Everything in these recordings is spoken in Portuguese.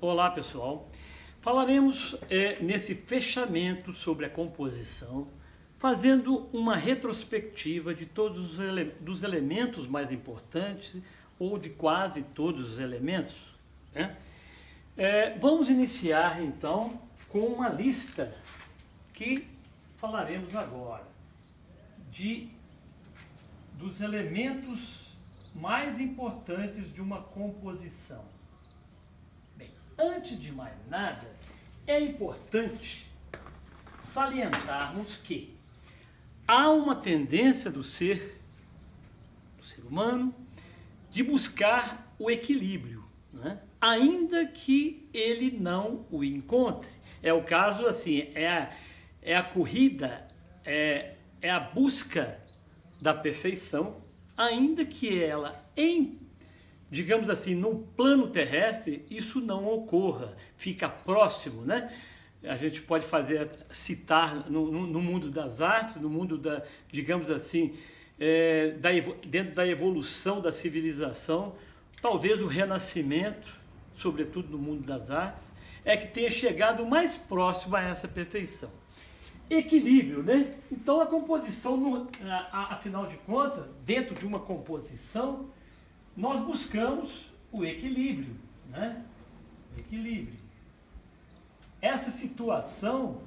Olá pessoal, falaremos nesse fechamento sobre a composição, fazendo uma retrospectiva de todos dos elementos mais importantes, ou de quase todos os elementos, né? Vamos iniciar então com uma lista que falaremos agora, dos elementos mais importantes de uma composição. Bem, antes de mais nada, é importante salientarmos que há uma tendência do ser humano de buscar o equilíbrio, né? Ainda que ele não o encontre. É o caso assim, é a corrida, é a busca da perfeição, ainda que ela, digamos assim, no plano terrestre, isso não ocorra, fica próximo, né? A gente pode citar no mundo das artes, no mundo digamos assim, dentro da evolução da civilização, talvez o Renascimento, sobretudo no mundo das artes, é que tenha chegado mais próximo a essa perfeição. Equilíbrio, né? Então a composição, afinal de contas, dentro de uma composição, nós buscamos o equilíbrio, né? Equilíbrio. Essa situação,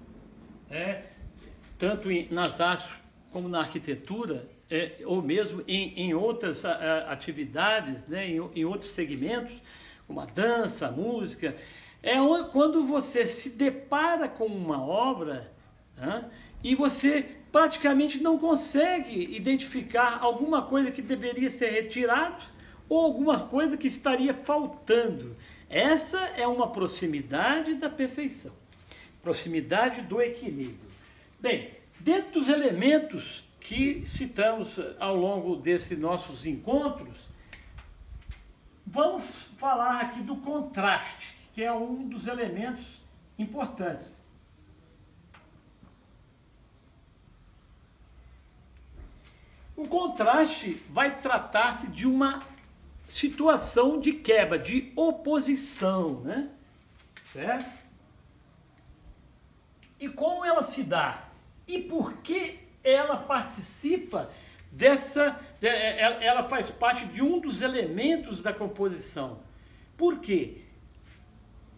tanto nas artes como na arquitetura, ou mesmo em outras atividades, né? Em outros segmentos, como a dança, a música, quando você se depara com uma obra, né? E você praticamente não consegue identificar alguma coisa que deveria ser retirado ou alguma coisa que estaria faltando. Essa é uma proximidade da perfeição, proximidade do equilíbrio. Bem, dentro dos elementos que citamos ao longo desses nossos encontros, vamos falar aqui do contraste, que é um dos elementos importantes. O contraste vai tratar-se de uma situação de quebra, de oposição, né? Certo? E como ela se dá? E por que ela participa ela faz parte de um dos elementos da composição? Por quê?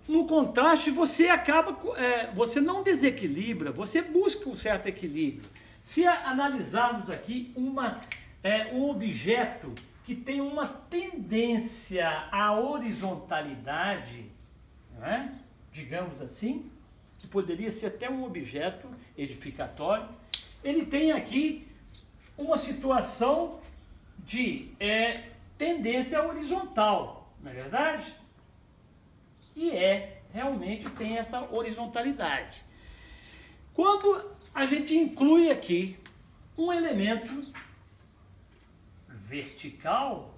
No contraste você não desequilibra, você busca um certo equilíbrio. Se analisarmos aqui um objeto que tem uma tendência à horizontalidade, né? Digamos assim, que poderia ser até um objeto edificatório, ele tem aqui uma situação de tendência horizontal, não é verdade? E realmente tem essa horizontalidade. Quando a gente inclui aqui um elemento vertical,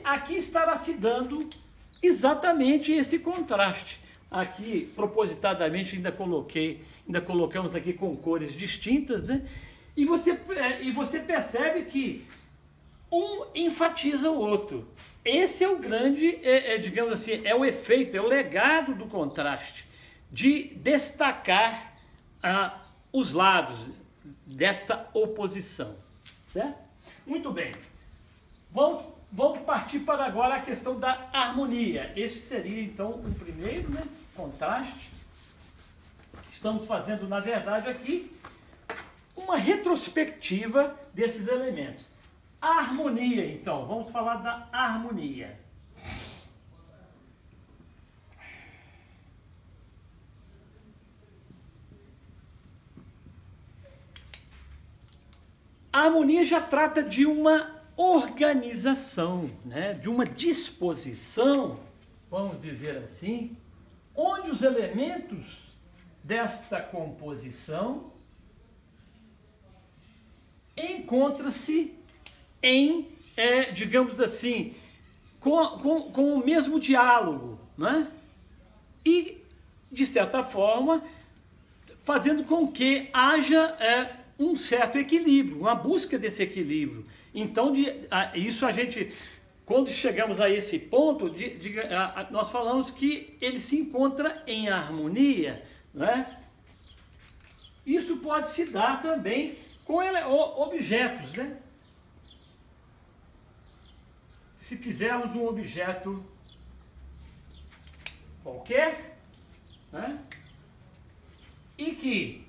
aqui estará se dando exatamente esse contraste. Aqui, propositadamente, ainda colocamos aqui com cores distintas, né? E você percebe que um enfatiza o outro. Esse é o grande, digamos assim, é o efeito, é o legado do contraste, de destacar os lados desta oposição, certo? Muito bem, vamos partir para agora a questão da harmonia. Esse seria então o primeiro, né, contraste. Estamos fazendo, na verdade, aqui uma retrospectiva desses elementos. A harmonia, então, vamos falar da harmonia. A harmonia já trata de uma organização, né? De uma disposição, vamos dizer assim, onde os elementos desta composição encontram-se digamos assim, com o mesmo diálogo, né? E, de certa forma, fazendo com que haja um certo equilíbrio, uma busca desse equilíbrio. Então, isso a gente quando chegamos a esse ponto, nós falamos que ele se encontra em harmonia, né? Isso pode se dar também com objetos, né? Se fizermos um objeto qualquer, né? E que,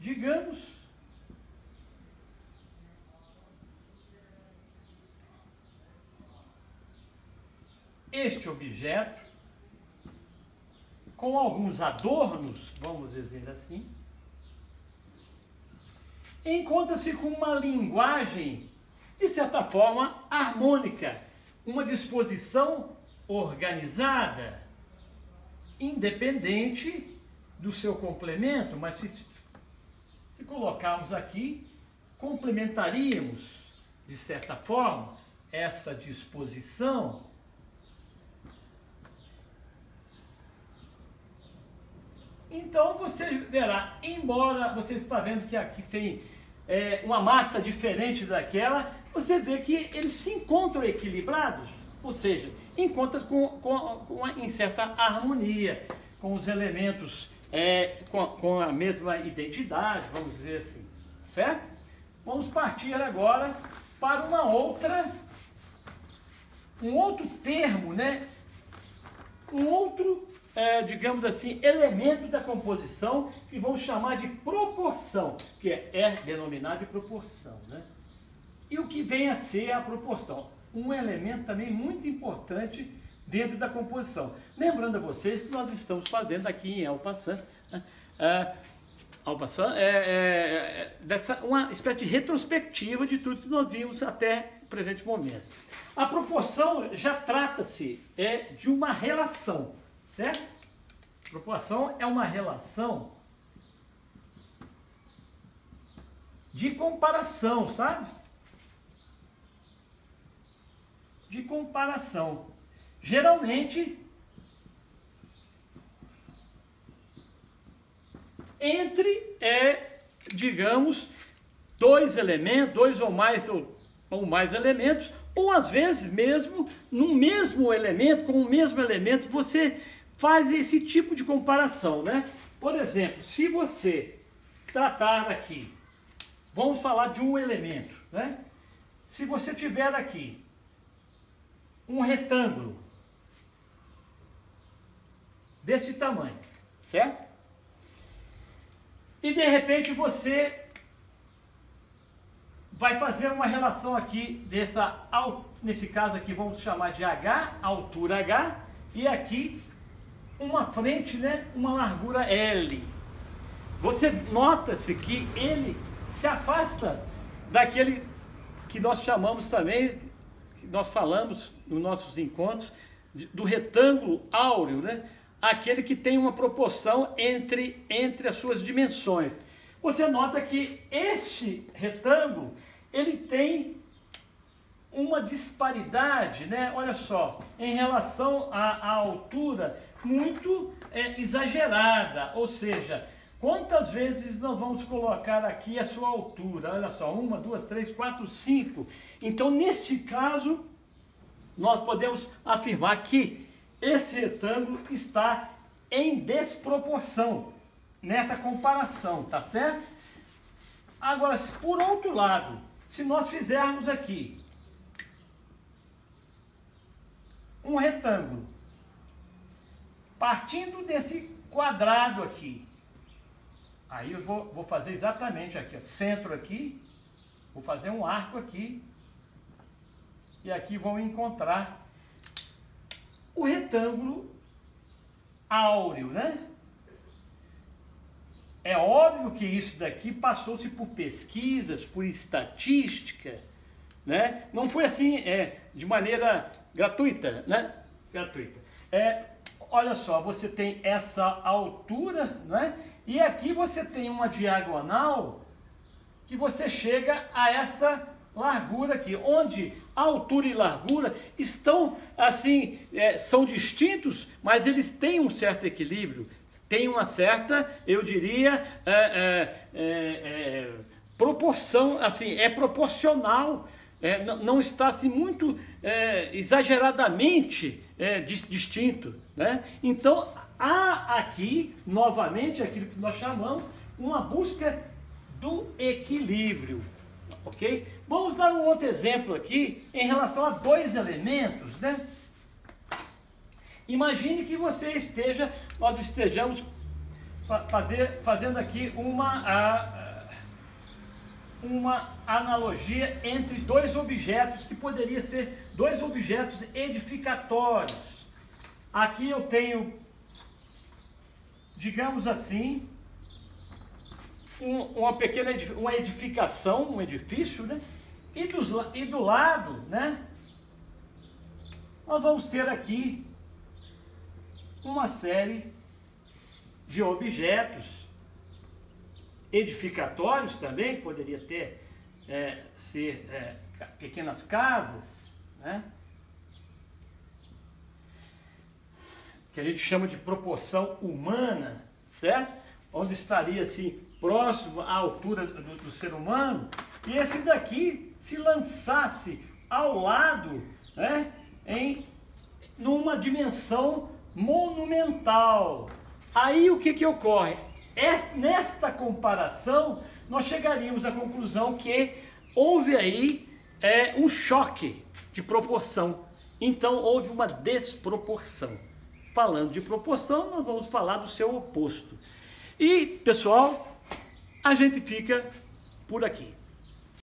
digamos, este objeto, com alguns adornos, vamos dizer assim, encontra-se com uma linguagem, de certa forma, harmônica, uma disposição organizada, independente do seu complemento, mas se colocarmos aqui, complementaríamos, de certa forma, essa disposição. Então você verá, embora você está vendo que aqui tem uma massa diferente daquela, você vê que eles se encontram equilibrados, ou seja, encontram em certa harmonia, com os elementos, com a mesma identidade, vamos dizer assim, certo? Vamos partir agora para um outro termo, né? Um outro, digamos assim, elemento da composição que vamos chamar de proporção, que é denominado de proporção, né? E o que vem a ser a proporção? Um elemento também muito importante dentro da composição. Lembrando a vocês que nós estamos fazendo aqui em En Passant, uma espécie de retrospectiva de tudo que nós vimos até o presente momento. A proporção já trata-se de uma relação, certo? A proporção é uma relação de comparação, sabe? De comparação. Geralmente, entre, digamos, dois ou mais elementos, ou às vezes mesmo, no mesmo elemento, com o mesmo elemento, você faz esse tipo de comparação, né? Por exemplo, se você tratar aqui, vamos falar de um elemento, né? Se você tiver aqui um retângulo desse tamanho, certo? E de repente você vai fazer uma relação aqui nesse caso aqui vamos chamar de H, altura H, e aqui uma frente, né, uma largura L. Você nota-se que ele se afasta daquele que nós chamamos também, que nós falamos nos nossos encontros, do retângulo áureo, né? Aquele que tem uma proporção entre as suas dimensões. Você nota que este retângulo, ele tem uma disparidade, né? Olha só, em relação à altura, muito exagerada, ou seja, quantas vezes nós vamos colocar aqui a sua altura? Olha só, 1, 2, 3, 4, 5. Então, neste caso, nós podemos afirmar que esse retângulo está em desproporção nessa comparação, tá certo? Agora, por outro lado, se nós fizermos aqui um retângulo, partindo desse quadrado aqui, aí eu vou fazer exatamente aqui, ó, centro aqui, vou fazer um arco aqui, e aqui vão encontrar o retângulo áureo, né? É óbvio que isso daqui passou-se por pesquisas, por estatística, né? Não foi assim, de maneira gratuita, né? Gratuita. Olha só, você tem essa altura, né? E aqui você tem uma diagonal que você chega a essa largura aqui, onde a altura e largura estão assim, são distintos, mas eles têm um certo equilíbrio, tem uma certa, eu diria, proporção, assim, é proporcional, não está assim muito exageradamente distinto, né? Então há aqui novamente aquilo que nós chamamos uma busca do equilíbrio, ok? Vamos dar um outro exemplo aqui em relação a dois elementos, né? Imagine que nós estejamos fazendo aqui uma analogia entre dois objetos que poderia ser dois objetos edificatórios. Aqui eu tenho, digamos assim, uma edificação, um edifício, né? E do lado, né? Nós vamos ter aqui uma série de objetos edificatórios também, que poderia ser pequenas casas, né? Que a gente chama de proporção humana, certo? Onde estaria assim, próximo à altura do ser humano, e esse daqui se lançasse ao lado, né? Numa dimensão monumental. Aí o que ocorre? Nesta comparação, nós chegaríamos à conclusão que houve aí um choque de proporção. Então houve uma desproporção. Falando de proporção, nós vamos falar do seu oposto. E, pessoal, a gente fica por aqui.